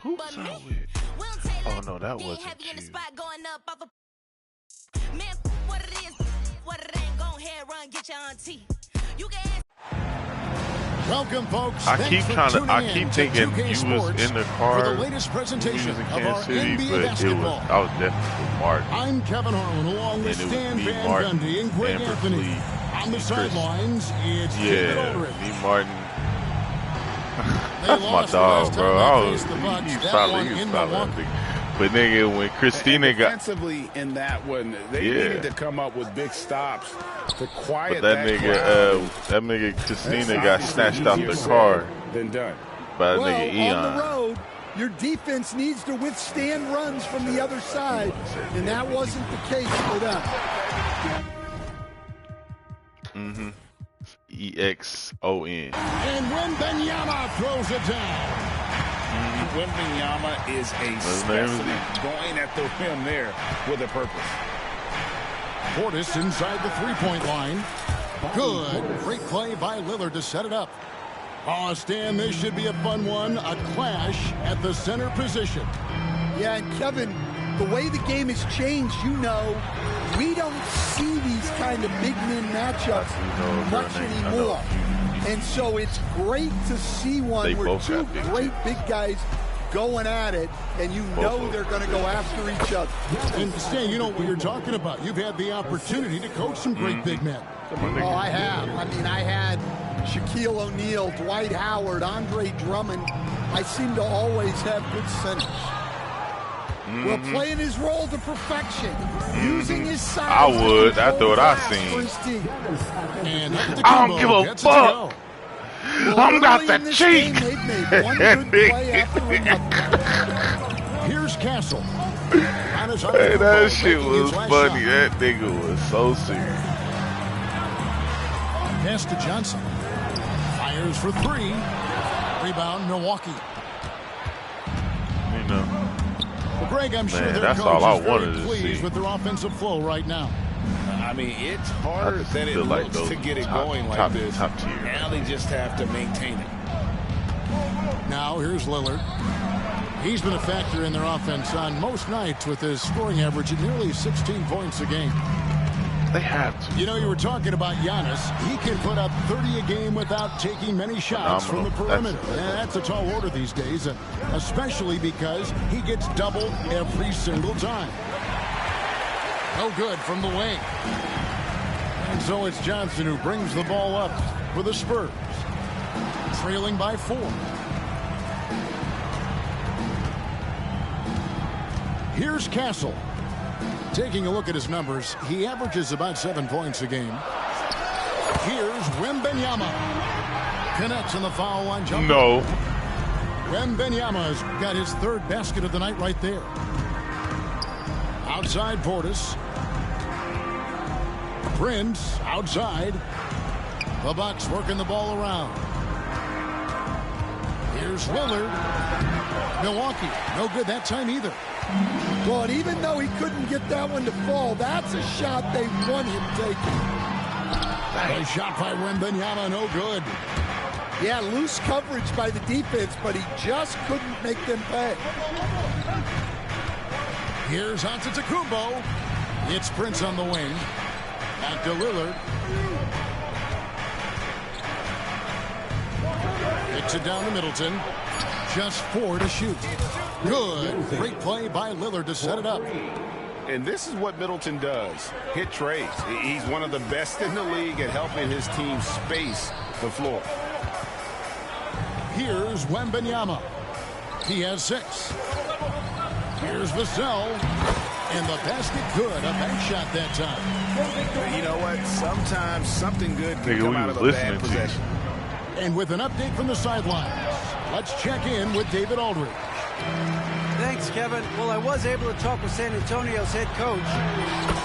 Who's I with? Oh no, that wasn't you. Man, what it is, what it ain't, go ahead, run, get your auntie. You can. Welcome, folks. I keep thinking you was in the car for the latest presentation in of Kansas our City, NBA but basketball. I was definitely with Martin. I'm Kevin Harlan, along with Stan Van Gundy and Greg Anthony. On the sidelines, it's David Aldridge. Me, Martin. That's my dog, bro. He's solid. But nigga, when Christina got defensively in that one, they needed to come up with big stops to quiet that nigga Christina got snatched out the car. Then done. By that nigga Eon. On the road, your defense needs to withstand runs from the other side, and that wasn't the case for them. EXON. And Wembanyama throws it down. Wembanyama is a specimen going at the rim there with a purpose. Portis inside the three-point line. Good. Great play by Lillard to set it up. Oh, Stan, this should be a fun one. A clash at the center position. Yeah, and Kevin, the way the game has changed, we don't see these kind of big men matchups much anymore. And so it's great to see one where two great big guys going at it, and they're going to go after each other. And Stan, you know what you're talking about. You've had the opportunity to coach some great big men. Oh, I have. I mean, I had Shaquille O'Neal, Dwight Howard, Andre Drummond. I seem to always have good centers. Well, playing his role to perfection, using his size. I would. That's what I seen. And I don't give a fuck. I'm got the cheek. Here's Castle. Hey, that shit was funny. That nigga was so serious. Pass to Johnson. Fires for three. Rebound, Milwaukee. Well, Greg, I'm sure their coach is very pleased with their offensive flow right now. I mean, it's harder than it looks to get it going like this. Now they just have to maintain it. Now here's Lillard. He's been a factor in their offense on most nights with his scoring average at nearly 16 points a game. They have to. You were talking about Giannis. He can put up 30 a game without taking many shots from the perimeter. That's a tall order these days, especially because he gets doubled every single time. No good from the wing. And so it's Johnson who brings the ball up for the Spurs. Trailing by 4. Here's Castle. Taking a look at his numbers, he averages about 7 points a game. Here's Wembanyama. Connects on the foul line jumper. No. Wembanyama's got his third basket of the night right there. Outside Portis. Prince outside. The Bucks working the ball around. Here's Lillard. Milwaukee, no good that time either. Well, and even though he couldn't get that one to fall, that's a shot they want him taking. A shot by Wembanyama, no good. Yeah, loose coverage by the defense, but he just couldn't make them pay. Here's Antetokounmpo. It's Prince on the wing. Back to Lillard. Kicks it down to Middleton. Just 4 to shoot. Good. Great play by Lillard to set it up. And this is what Middleton does. Hit trays. He's one of the best in the league at helping his team space the floor. Here's Wembanyama. He has 6. Here's Vassell. And the basket good. A bank shot that time. You know what? Sometimes something good can come out of a bad possession. And with an update from the sidelines, let's check in with David Aldridge. Thanks, Kevin. Well, I was able to talk with San Antonio's head coach.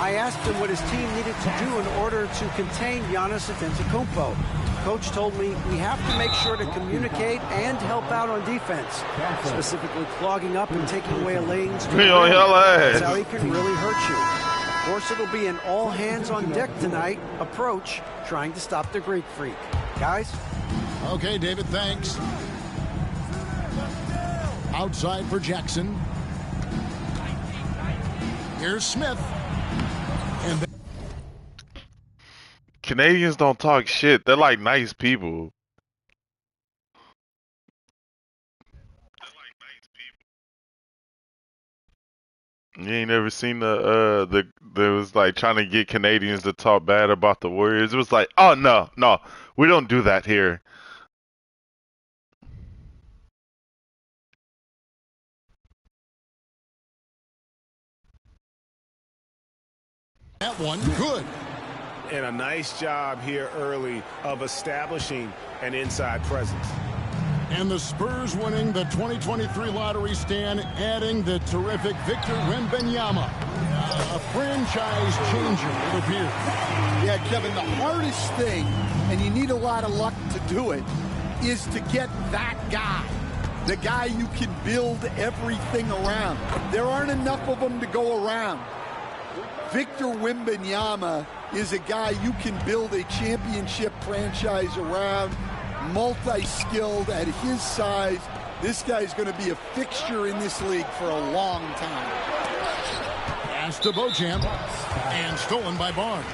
I asked him what his team needed to do in order to contain Giannis Antetokounmpo. Coach told me we have to make sure to communicate and help out on defense, specifically clogging up and taking away lanes. That's how he can really hurt you. Of course, it'll be an all-hands-on-deck tonight approach, trying to stop the Greek Freak. Guys? Okay, David, thanks. Outside for Jackson. Here's Smith. And Canadians don't talk shit. They're like nice people. You ain't never seen the was like trying to get Canadians to talk bad about the Warriors. It was like, oh no, we don't do that here. that one, good. And a nice job here early of establishing an inside presence. And the Spurs winning the 2023 lottery, Stan, adding the terrific Victor Wembanyama. A franchise changer, it appears. Yeah, Kevin, the hardest thing, and you need a lot of luck to do it, is to get that guy. The guy you can build everything around. There aren't enough of them to go around. Victor Wembanyama is a guy you can build a championship franchise around. Multi-skilled at his size. This guy's going to be a fixture in this league for a long time. Pass to Beauchamp, and stolen by Barnes.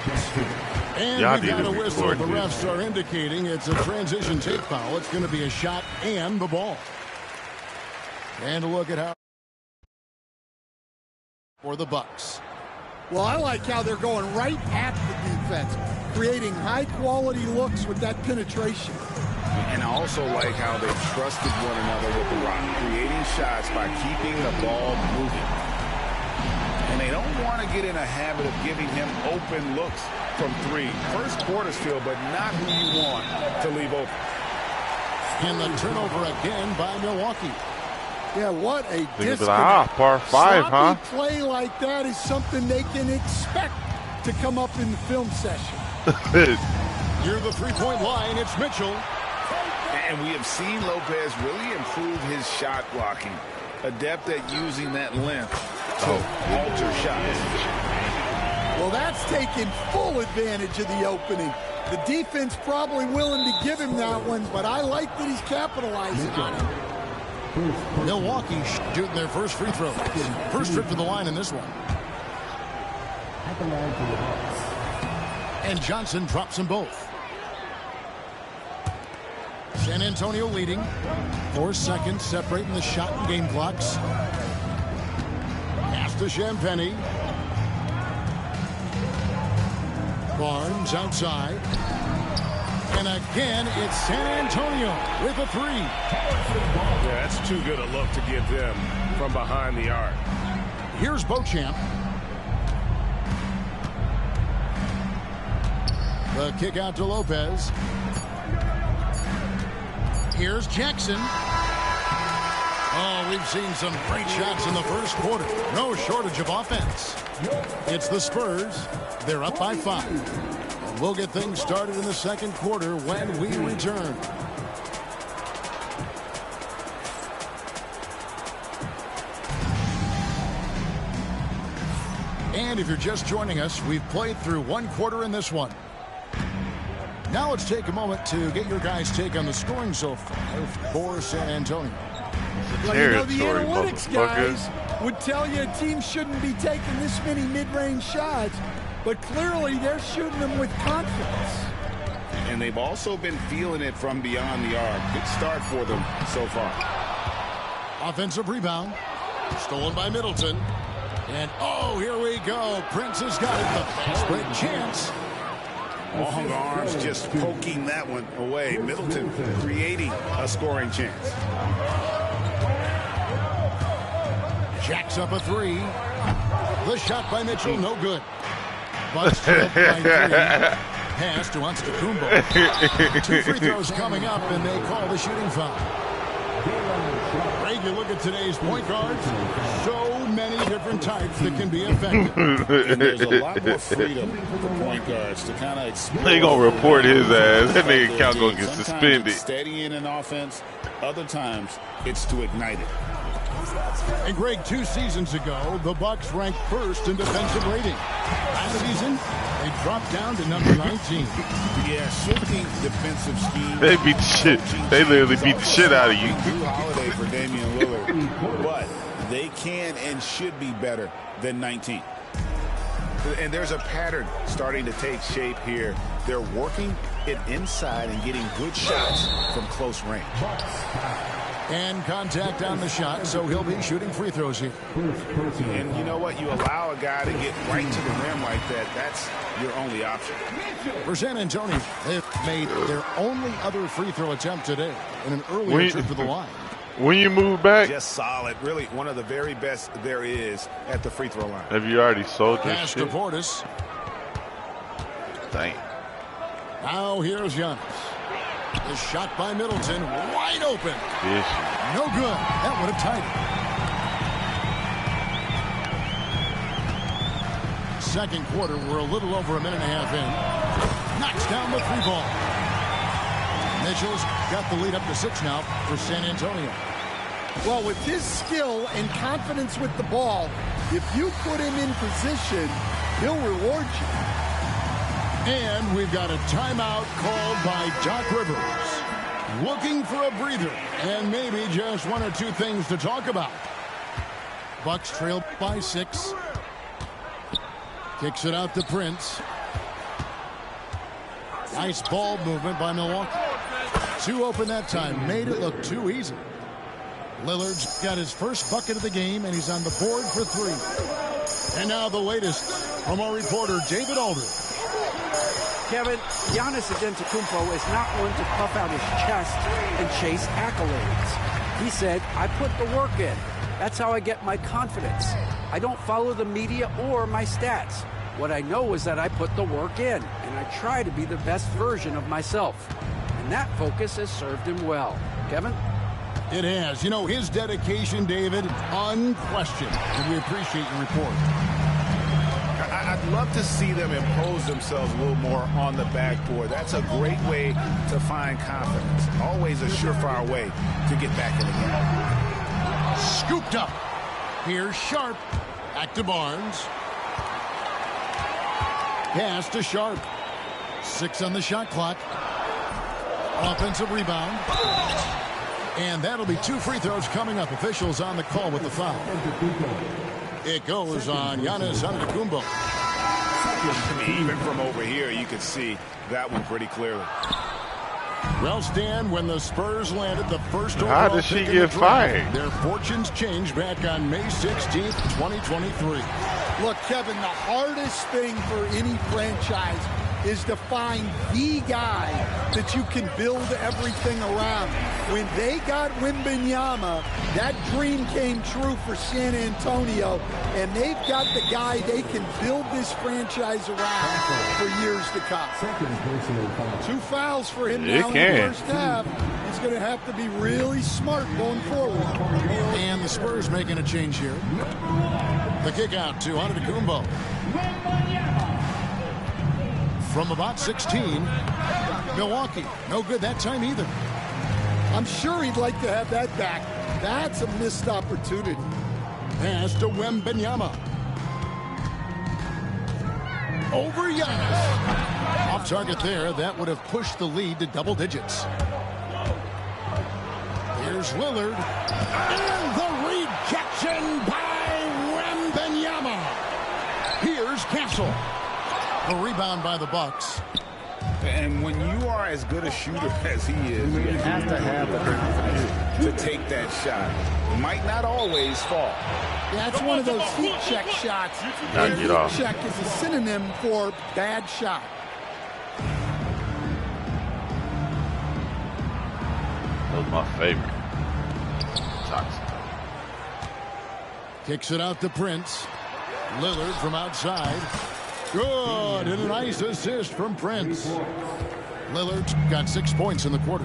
And we got a whistle. The refs are indicating it's a transition tape foul. It's going to be a shot and the ball. And a look at how for the Bucks. Well, I like how they're going right at the defense, creating high-quality looks with that penetration. And I also like how they trusted one another with the rock, creating shots by keeping the ball moving. And they don't want to get in a habit of giving him open looks from three. First quarter still, but not who you want to leave open. And the turnover again by Milwaukee. Yeah, what a disconnect. Par 5, huh? Play like that is something they can expect to come up in the film session. Near the three-point line, it's Mitchell. And we have seen Lopez really improve his shot blocking. Adept at using that length to alter shots. Well, that's taken full advantage of the opening. The defense probably willing to give him that one, but I like that he's capitalizing on it. Milwaukee shooting their first free throw. First trip to the line in this one. And Johnson drops them both. San Antonio leading. 4 seconds separating the shot and game clocks. Pass to Champagnie. Barnes outside. And again, it's San Antonio with a three. Yeah, that's too good a look to give them from behind the arc. Here's Beauchamp. The kick out to Lopez. Here's Jackson. Oh, we've seen some great shots in the first quarter. No shortage of offense. It's the Spurs. They're up by 5. We'll get things started in the second quarter when we return. And if you're just joining us, we've played through 1 quarter in this one. Now let's take a moment to get your guys' take on the scoring so far for San Antonio. Well, you know, the analytics guys would tell you a team shouldn't be taking this many mid-range shots, but clearly they're shooting them with confidence. And they've also been feeling it from beyond the arc. Good start for them so far. Offensive rebound. Stolen by Middleton. And, oh, here we go. Prince has got it. The fast break chance. Long arms just poking that one away. Middleton creating a scoring chance. Jacks up a three. The shot by Mitchell, no good. Bucks by 3. Pass to Antetokounmpo. 2 free throws coming up, and they call the shooting foul. Greg, you look at today's point guards, so many different types that can be effective. And there's a lot more freedom for point guards to kind of explore. They gonna report his ass. That nigga count gonna get suspended. It's steadying an offense. Other times, it's to ignite it. And Greg, 2 seasons ago, the Bucks ranked first in defensive rating. Last season, they dropped down to number 19. Yeah, shifting defensive scheme. They beat the shit. They literally beat the shit out of you. Drew Holiday for Damian Lillard can and should be better than 19. And there's a pattern starting to take shape here. They're working it inside and getting good shots from close range. And contact on the shot, so he'll be shooting free throws here. And you know what? You allow a guy to get right to the rim like that, that's your only option. For San Antonio, they've made their only other free throw attempt today in an earlier trip to the line. When you move back, just solid. Really one of the very best there is at the free throw line. have you already sold your Pass shit? to Portis. Dang. Now here's Giannis. The shot by Middleton, wide open. No good. That would have tied it. Second quarter, we're a little over a minute and a half in. Knocks down the three ball. Mitchell's got the lead up to 6 now for San Antonio. Well, with his skill and confidence with the ball, if you put him in position, he'll reward you. And we've got a timeout called by Doc Rivers. Looking for a breather and maybe just one or two things to talk about. Bucks trail by 6. Kicks it out to Prince. Nice ball movement by Milwaukee. 2 open that time. Made it look too easy. Lillard's got his first bucket of the game, and he's on the board for 3. And now the latest from our reporter, David Aldridge. Kevin, Giannis Antetokounmpo is not one to puff out his chest and chase accolades. He said, I put the work in. That's how I get my confidence. I don't follow the media or my stats. What I know is that I put the work in, and I try to be the best version of myself. And that focus has served him well. Kevin? It has. You know, his dedication, David, unquestioned. And we appreciate your report. I'd love to see them impose themselves a little more on the backboard. That's a great way to find confidence. Always a surefire way to get back in the game. Scooped up. Here's Sharp. Back to Barnes. Pass to Sharp. 6 on the shot clock. Offensive rebound. And that'll be 2 free throws coming up. Officials on the call with the foul. It goes on Giannis Antetokounmpo. Even from over here, you could see that one pretty clearly. Well, Stan, when the Spurs landed the first How overall did she pick in get the draft, fired? their fortunes changed back on May 16th, 2023. Look, Kevin, the hardest thing for any franchise is to find the guy that you can build everything around. When they got Wembanyama, that dream came true for San Antonio, and they've got the guy they can build this franchise around for years to come. 2 fouls for him now in the first half. He's going to have to be really smart going forward. And the Spurs making a change here. The kick out to Antetokounmpo. From about 16, Milwaukee. No good that time either. I'm sure he'd like to have that back. That's a missed opportunity. Pass to Wembanyama. Over Giannis. Off target there. That would have pushed the lead to double digits. Here's Lillard. And the rejection by Wembanyama. Here's Castle. A rebound by the Bucks. And when you are as good a shooter as he is, you have to have the confidence to take that shot. Might not always fall. That's one of those heat check shots. And heat check is a synonym for bad shot. That was my favorite. Toxic. Kicks it out to Prince. Lillard from outside. Good, and a nice assist from Prince. Lillard's got 6 points in the quarter.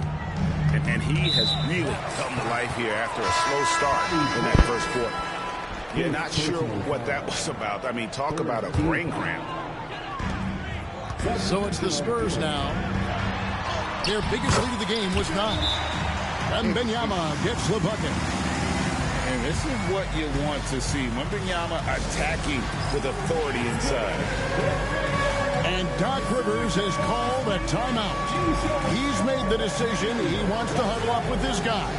And he has really come to life here after a slow start in that first quarter. You're not sure what that was about. I mean, talk about a brain cramp. So it's the Spurs now. Their biggest lead of the game was 9. Wembanyama gets the bucket. And this is what you want to see. Wembanyama attacking with authority inside. And Doc Rivers has called a timeout. He's made the decision. He wants to huddle up with his guys.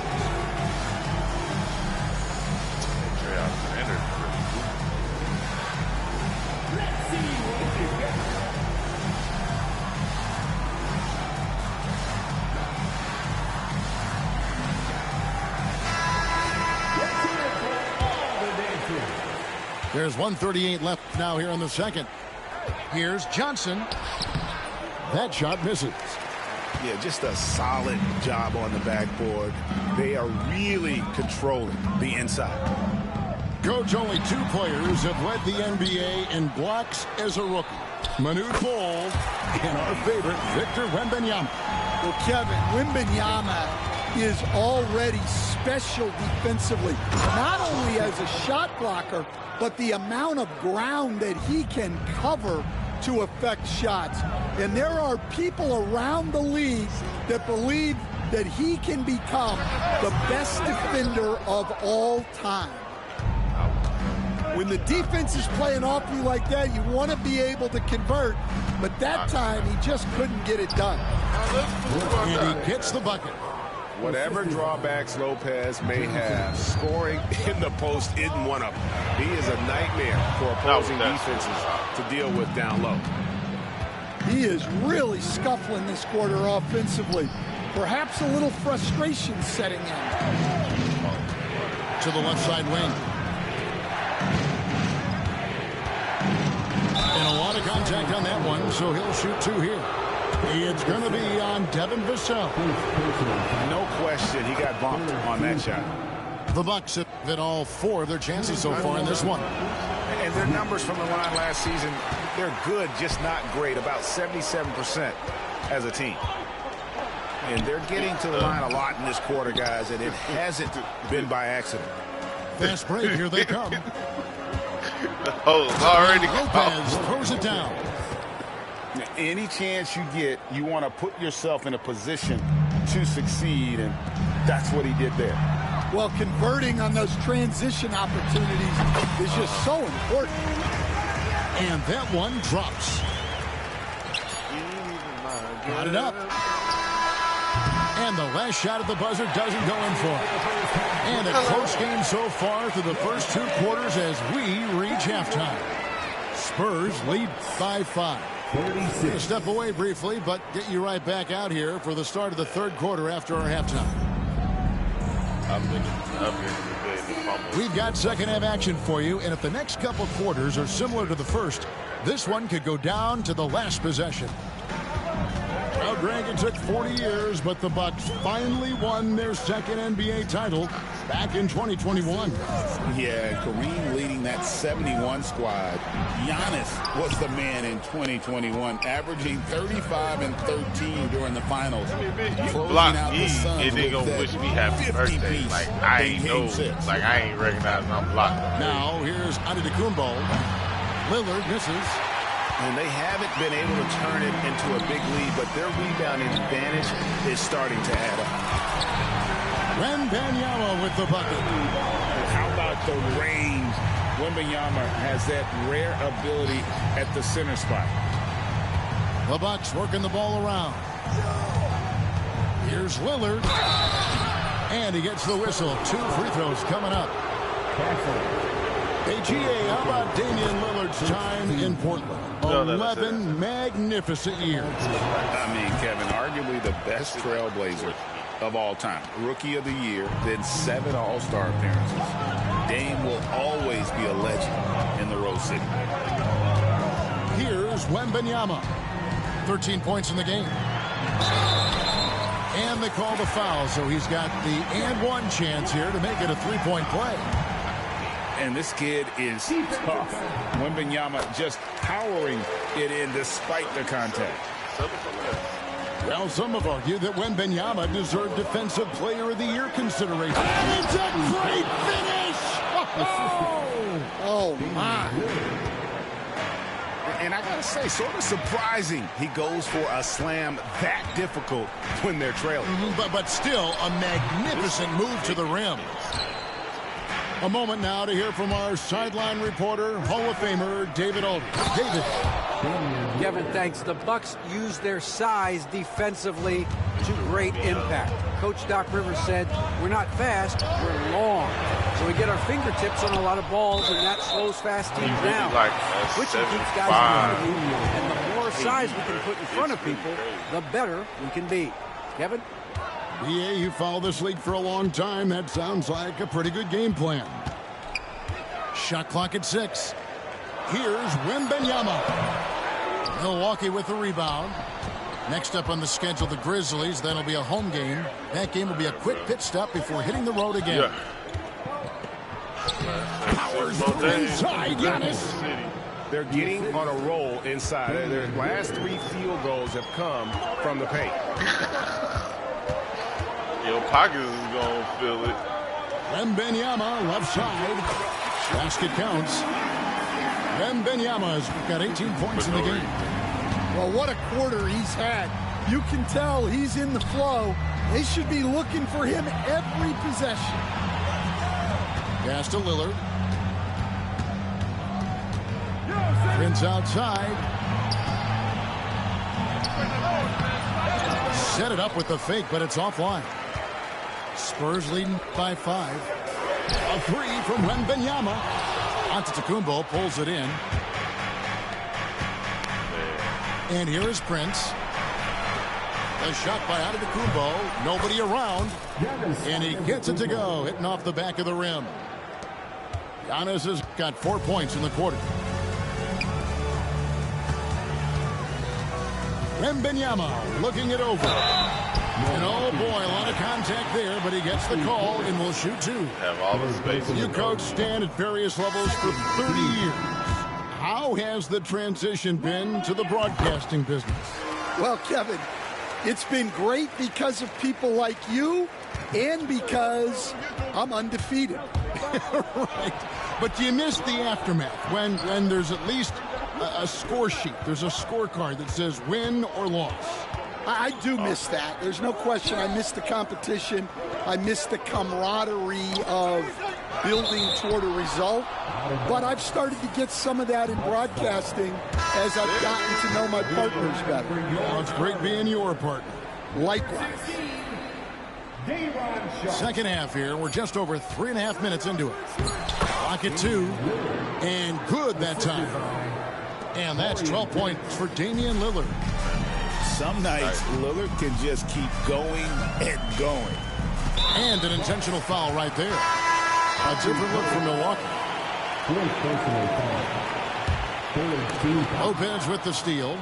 There's 1:38 left now here in the second. Here's Johnson. That shot misses. Yeah, just a solid job on the backboard. They are really controlling the inside. Coach, only 2 players have led the NBA in blocks as a rookie. Manute Bol and our favorite, Victor Wembanyama. Well, Kevin, Wembanyama is already special defensively, not only as a shot blocker, but the amount of ground that he can cover to affect shots. And there are people around the league that believe that he can become the best defender of all time. When the defense is playing off you like that, you want to be able to convert, but that time he just couldn't get it done. And he gets the bucket. Whatever drawbacks Lopez may have, scoring in the post isn't one of them. He is a nightmare for opposing defenses to deal with down low. He is really scuffling this quarter offensively. Perhaps a little frustration setting in. To the left side wing. And a lot of contact on that one, so he'll shoot 2 here. It's going to be on Devin Vassell. No question, he got bumped on that shot. The Bucks have hit all 4 of their chances so far in this one. And their numbers from the line last season, they're good, just not great. About 77% as a team. And they're getting to the line a lot in this quarter, guys, and it hasn't been by accident. Fast break, here they come. Oh, already. Lopez throws it down. Any chance you get, you want to put yourself in a position to succeed, and that's what he did there. Well, converting on those transition opportunities is just so important. And that one drops. Got it up. And the last shot at the buzzer doesn't go in for it. And a close game so far through the first 2 quarters as we reach halftime. Spurs lead by 5. We'll step away briefly, but get you right back out here for the start of the 3rd quarter after our halftime. We've got second half action for you, and if the next couple quarters are similar to the first, this one could go down to the last possession. Well, Greg, it took 40 years, but the Bucks finally won their second NBA title back in 2021. Yeah, Kareem leading that 71 squad. Giannis was the man in 2021, averaging 35 and 13 during the finals. You blocked me and they gonna wish me happy birthday. Like, I ain't know, like, I ain't recognizing I'm blocked. Now, here's Antetokounmpo. Lillard misses. And they haven't been able to turn it into a big lead, but their rebounding advantage is starting to add up. Wembanyama with the bucket. How about the range? Wembanyama has that rare ability at the center spot. The Bucks working the ball around. Here's Lillard. And he gets the whistle. 2 free throws coming up. Hey, GA, how about Damian Lillard's time in Portland? 11 magnificent years. I mean, Kevin, arguably the best trailblazer of all time. Rookie of the year, then 7 All-Star appearances. Dame will always be a legend in the Rose City. Here's Wembanyama. 13 points in the game. And they call the foul, so he's got the and one chance here to make it a 3-point play. And this kid is tough. Wembanyama just powering it in despite the contact. Well, some have argued that Wembanyama deserved Defensive Player of the Year consideration. And it's a great finish! Oh, my. And I got to say, sort of surprising he goes for a slam that difficult when they're trailing. But still, a magnificent move to the rim. A moment now to hear from our sideline reporter, Hall of Famer David Aldridge. David. Kevin, thanks. The Bucks use their size defensively to great impact. Coach Doc Rivers said, we're not fast, we're long. So we get our fingertips on a lot of balls, and that slows fast teams down. Which keeps guys in front of you. And the more size we can put in front of people, the better we can be. Kevin? Yeah, you followed this league for a long time. That sounds like a pretty good game plan. Shot clock at 6. Here's Wembanyama. Milwaukee with the rebound. Next up on the schedule, the Grizzlies. That'll be a home game. That game will be a quick pit stop before hitting the road again. Powers inside, Giannis. They're getting on a roll inside. Their last 3 field goals have come from the paint. Yo, Pockets is going to feel it. Wembanyama, left side. Basket counts. Wembanyama's got 18 points in the game. Well, what a quarter he's had. You can tell he's in the flow. They should be looking for him every possession. Pass to Lillard. Prince outside. Set it up with the fake, but it's offline. Spurs leading by 5. A 3 from Wembanyama. Antetokounmpo pulls it in. And here is Prince. A shot by Antetokounmpo. Nobody around. And he gets it to go. Hitting off the back of the rim. Giannis has got 4 points in the quarter. Wembanyama looking it over. And oh boy, a lot of contact there, but he gets the call and will shoot 2. Have all the space. You coached Stan at various levels for 30 years. How has the transition been to the broadcasting business? Well, Kevin, it's been great because of people like you and because I'm undefeated. Right. But do you miss the aftermath when there's at least a score sheet? There's a scorecard that says win or loss. I do miss that. There's no question. I miss the competition. I miss the camaraderie of building toward a result. But I've started to get some of that in broadcasting as I've gotten to know my partners better. Well, it's great being your partner. Likewise. Second half here. We're just over 3.5 minutes into it. Clock at 2. And good that time. And that's 12 points for Damian Lillard. Some nights, Lillard can just keep going and going. And an intentional foul right there. A different look for Milwaukee. Lopez with the steal.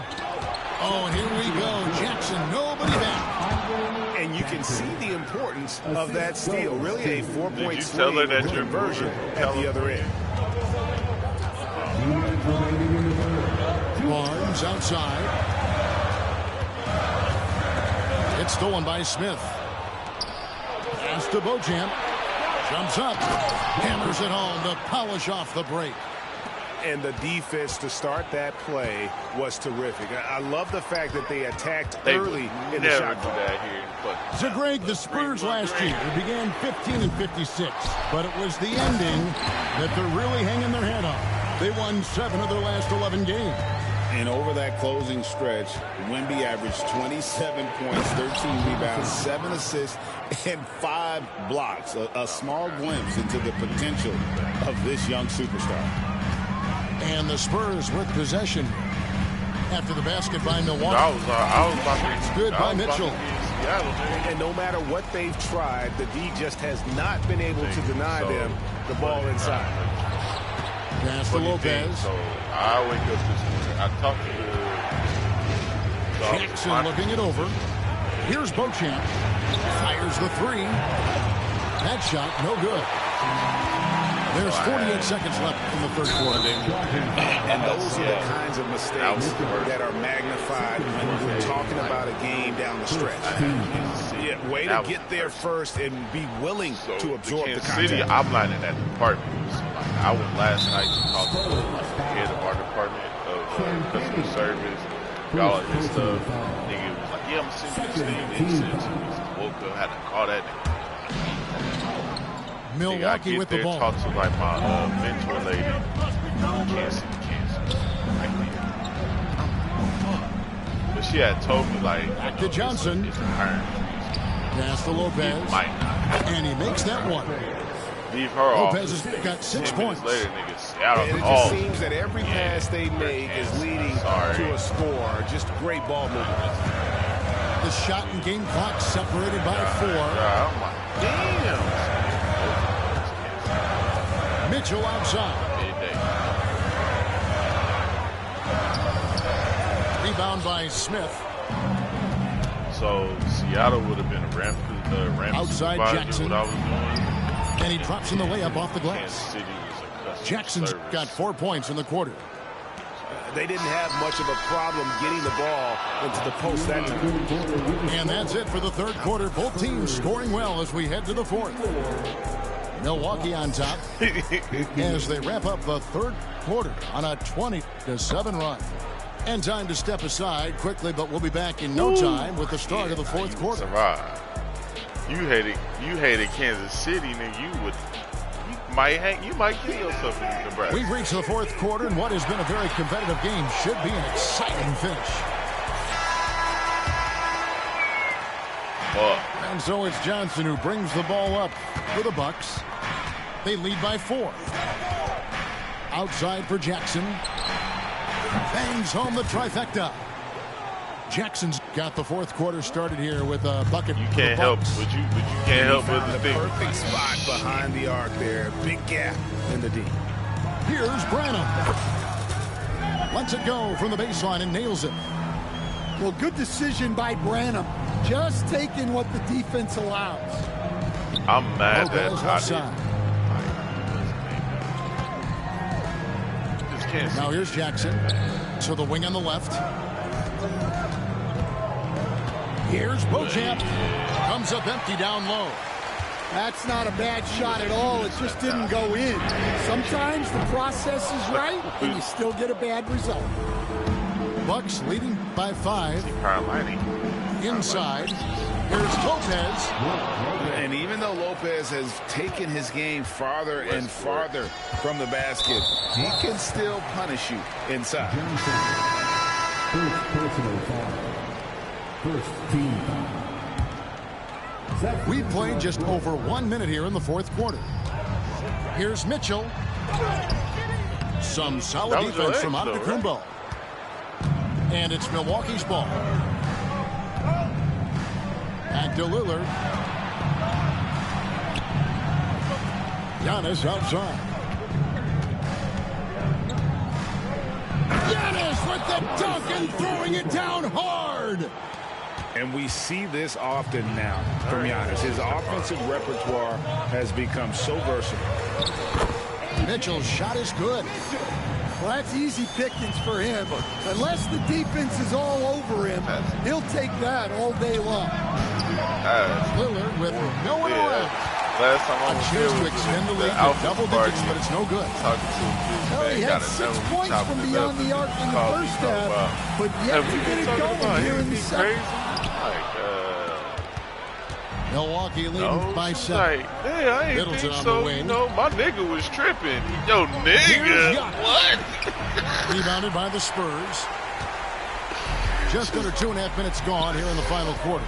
Oh, and here we go. Jackson, nobody back. And you can see the importance of that steal. Really a 4-point tell her swing that with you're conversion at the other end. Barnes outside. It's stolen by Smith. Pass to Beauchamp. Jumps up. Hammers it home to polish off the break. And the defense to start that play was terrific. I love the fact that they attacked early in the shot clock. So, Greg, the Spurs last year began 15-56, but it was the ending that they're really hanging their head on. They won 7 of their last 11 games. And over that closing stretch, Wemby averaged 27 points, 13 rebounds, 7 assists, and 5 blocks. A small glimpse into the potential of this young superstar. And the Spurs with possession after the basket by Milwaukee. I was about to, good by Mitchell. And no matter what they've tried, the D just has not been able to deny them the ball inside. Pass to Lopez. So I wake up this morning. I talked to Jackson looking it over. Here's Beauchamp. Fires the 3. That shot, no good. There's 48 seconds left in the third quarter. And those are the kinds of mistakes that are magnified when we're talking about a game down the stretch. Yeah, way to get there first and be willing to absorb the contact. City, I'm not in that department. I went last night to talk to the head of our department of customer service, all of this stuff. Nigga was like, yeah, I'm sending this thing. He woke up, had to call that nigga. Milwaukee with the ball. Talk to like my mentor lady. Cancer. But she had told me like. Back to Johnson. It's iron. Pass to Lopez. And he makes that one. Leave her off. Lopez has got 6 points. Later, niggas, and it just seems that every pass they make is leading to a score. Just great ball movement. The shot and game clock separated by 4. Damn. Mitchell outside. Rebound by Smith. So Seattle would have been a ramp outside Jackson. What I was doing. And he drops in the layup off the glass. Kansas City was a Jackson's service. got 4 points in the quarter. They didn't have much of a problem getting the ball into the post that time. And that's it for the third quarter. Both teams scoring well as we head to the fourth. Milwaukee on top as they wrap up the third quarter on a 20-7 run. And time to step aside quickly, but we'll be back in no time with the start of the fourth quarter. You hated Kansas City, nigga. You might kill yourself in Nebraska. We've reached the fourth quarter, and what has been a very competitive game should be an exciting finish. And so it's Johnson who brings the ball up for the Bucks. They lead by 4. Outside for Jackson. Bangs home the trifecta. Jackson's got the fourth quarter started here with a bucket. You can't help, but you can't help but the thing. Perfect spot behind the arc there. Big gap in the D. Here's Branham. Lets it go from the baseline and nails it. Well, good decision by Branham. Just taking what the defense allows. I'm mad that Now here's Jackson. To the wing on the left. Here's Beauchamp. Comes up empty down low. That's not a bad shot at all. It just didn't go in. Sometimes the process is right, and you still get a bad result. Bucks leading by 5. Inside. Here's Lopez. And even though Lopez has taken his game farther and farther from the basket, he can still punish you inside. First personal foul. First team foul. We've played just over 1 minute here in the fourth quarter. Here's Mitchell. Some solid defense from Antetokounmpo. And it's Milwaukee's ball. Back to Lillard. Giannis outside. Giannis with the dunk and throwing it down hard. And we see this often now from Giannis. His offensive repertoire has become so versatile. Mitchell's shot is good. Well, that's easy pickings for him. Unless the defense is all over him, he'll take that all day long. Lillard with no one around. Last time I was here to extend the lead to double digits, but it's no good. He had 6 points from beyond the arc in the first half, but yet to get it going here in the second. Milwaukee leading by 7. Hey, I ain't Middleton think on so. the wing. You know, my nigga was tripping. Yo, nigga. What? Rebounded by the Spurs. Just under 2.5 minutes gone here in the final quarter.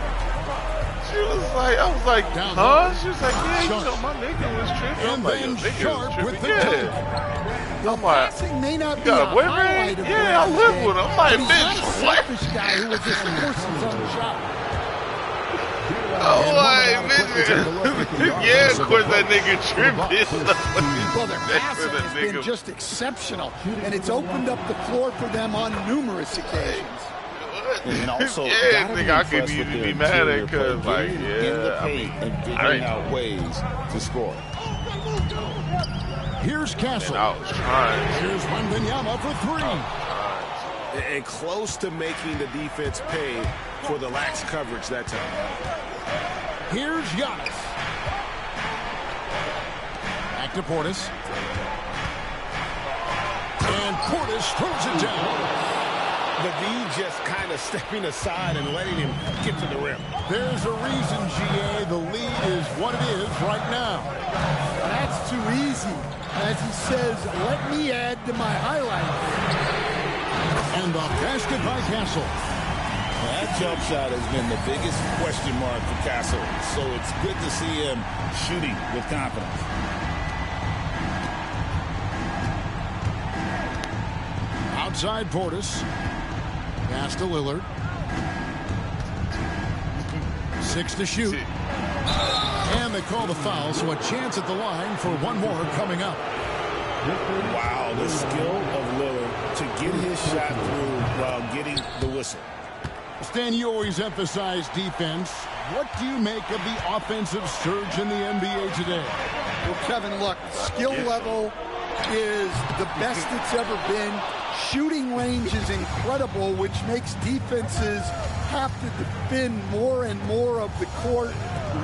She was like, I was like, down huh? low. She was like, yeah, you Sharp. know, my nigga was tripping. And I'm like, then yo, nigga Sharp was tripping. with the Yeah. dunk. Well, I'm like, passing may not you be a got a boyfriend? highlight of Yeah, I Brad's live game, with him. I'm like, but he's not a bitch, what? selfish guy who will just force his own shot. Oh, like, nigga. Yeah, of course that nigga tripping. Well, their passing has been just exceptional, and it's opened up the floor for them on numerous occasions. And also, yeah, nigga, I couldn't even be mad at cuz, like, yeah, I mean, and figuring out ways to score. Here's Castle. Man, I was trying. Here's Wembanyama for 3. And close to making the defense pay for the lax coverage that time. Here's Giannis. Back to Portis. And Portis throws it down. The D just kind of stepping aside and letting him get to the rim. There's a reason, GA, the lead is what it is right now. That's too easy. As he says, let me add to my highlight. And the basket by Castle. That jump shot has been the biggest question mark for Castle, so it's good to see him shooting with confidence. Outside Portis. Pass to Lillard. 6 to shoot. And they call the foul, so a chance at the line for one more coming up. Wow, the skill of Lillard to get his shot through while getting the whistle. Stan, you always emphasize defense. What do you make of the offensive surge in the NBA today? Well, Kevin, look, skill level is the best it's ever been. Shooting range is incredible, which makes defenses have to defend more and more of the court.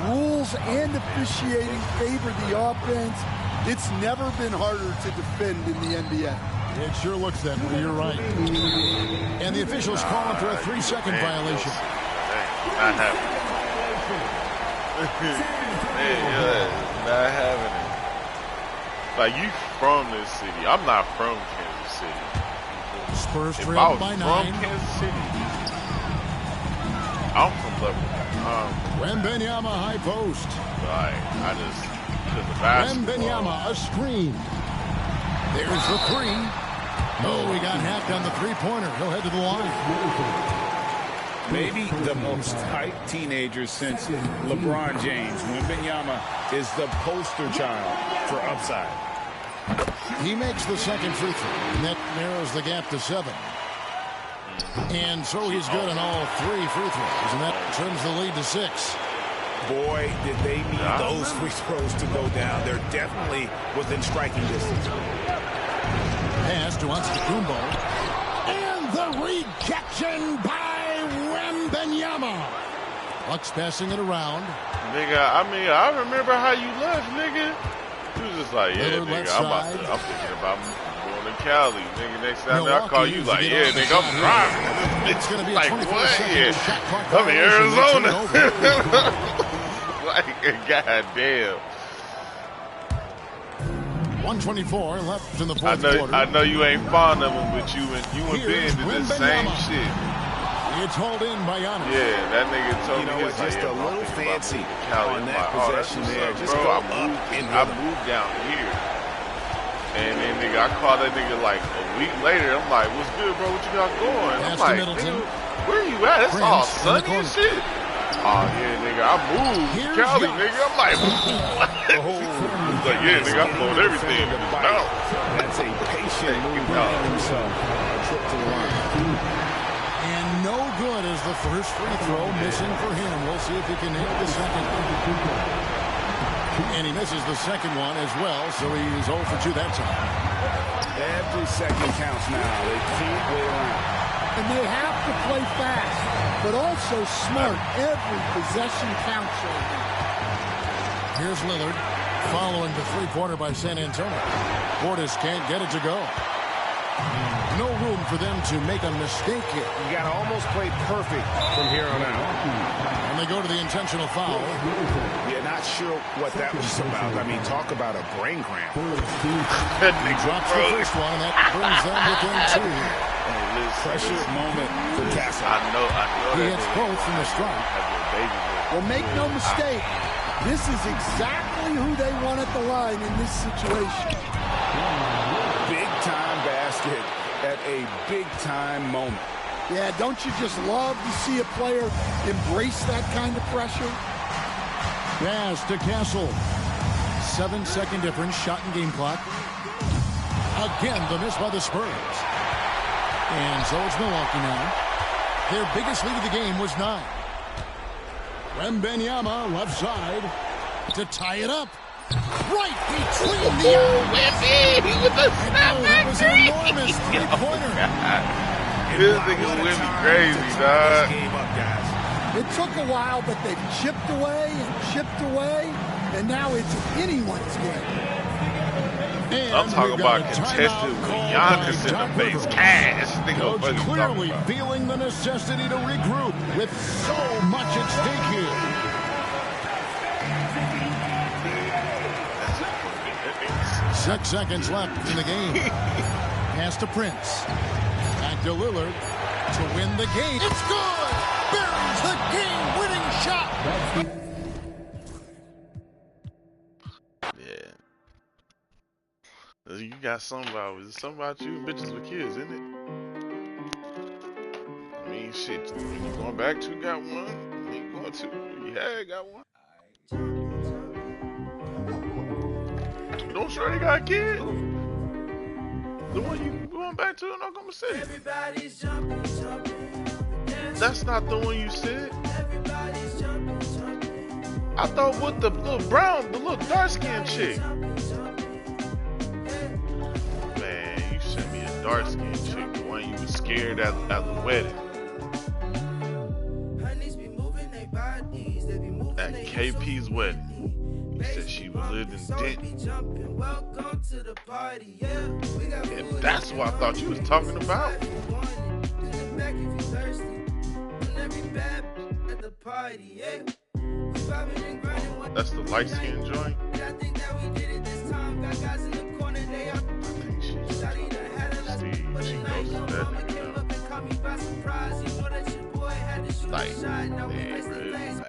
Rules and officiating favor the offense. It's never been harder to defend in the NBA. It sure looks that way. You're right. And the officials calling for a 3-second violation. Not having it. Not having it. Like, you from this city. I'm not from Kansas City. Spurs if trail I was by 9. From Kansas City. I'm from Lebanon. Wembanyama high post. Like, I just, because the basketball. Wembanyama, a screen. There's the 3. Oh, we got hacked on the 3-pointer. He'll head to the line. Maybe the most hyped teenager since LeBron James. Wembanyama is the poster child for upside. He makes the second free throw, and that narrows the gap to 7. And so he's good on all 3 free throws, and that turns the lead to 6. Boy, did they need those free throws to go down. They're definitely within striking distance. Pass to Antetokounmpo. And the rejection by Wembanyama. Bucks passing it around. Nigga, I remember how you left, nigga. You was just like, yeah, nigga, I'm thinking about going to Cali. Nigga, next time I call you, like, yeah, nigga, I'm driving. It's going to be like, a what? Yeah. I'm in Arizona. Like, goddamn. 124 left in the fourth quarter. I know you ain't fond of him, but you and Ben did the same shit. It's hauled in by Giannis. Yeah, that nigga told me it's just a little fancy on that possession there. Just bro, go I moved down here. And then, nigga, I called that nigga like a week later. I'm like, what's good, bro? What you got going? I'm like, nigga, where you at? It's all sunny and shit. Oh, yeah, nigga, I moved to Cali, nigga. I'm like, what? He's like, yeah, nigga, I flowed everything. That's a patient move by himself. A trip to the line. And no good as the first free throw missing for him. We'll see if he can hit the second. And he misses the second one as well, so he's 0 for 2 that time. Every second counts now. They can't wait around. And they have to play fast, but also smart. Every possession counts right now. Here's Lillard following the three-pointer by San Antonio. Portis can't get it to go. No room for them to make a mistake here. You got to almost play perfect from here on out. And they go to the intentional foul. Yeah, not sure what that was about. I mean, talk about a brain cramp. He drops the first one, and that brings them within 2. Pressure moment for Castle. I know. He hits both from the strike. Well, make no mistake. This is exactly who they want at the line in this situation. Big-time basket at a big-time moment. Yeah, don't you just love to see a player embrace that kind of pressure? Pass to Castle. 7-second difference, shot and game clock. Again, the miss by the Spurs. And so it's Milwaukee now. Their biggest lead of the game was 9. Wembanyama, left side, to tie it up. Right between the eyes. That was an enormous three-pointer. This nigga Wimby crazy, dog. It took a while, but they've chipped away, and now it's anyone's game. And I'm talking about contested with Giannis in the face. Cash. Coach clearly feeling the necessity to regroup with so much at stake here. 6 seconds left in the game. Pass to Prince. Back to Lillard to win the game. It's good! Buries the game-winning shot! You got something about you bitches with kids, isn't it? I mean, shit. When you going back to got one? You ain't going to? Yeah, got one. Don't sure they got a kid. The one you went back to in Oklahoma City. That's not the one you said. I thought with the little brown, the little dark-skinned chick. Man, you sent me a dark-skinned chick, the one you was scared at the wedding. At KP's wedding. You said she lived in Denton. And that's what I thought you was talking about. That's the light skin joint. I think she knows that. Like, man,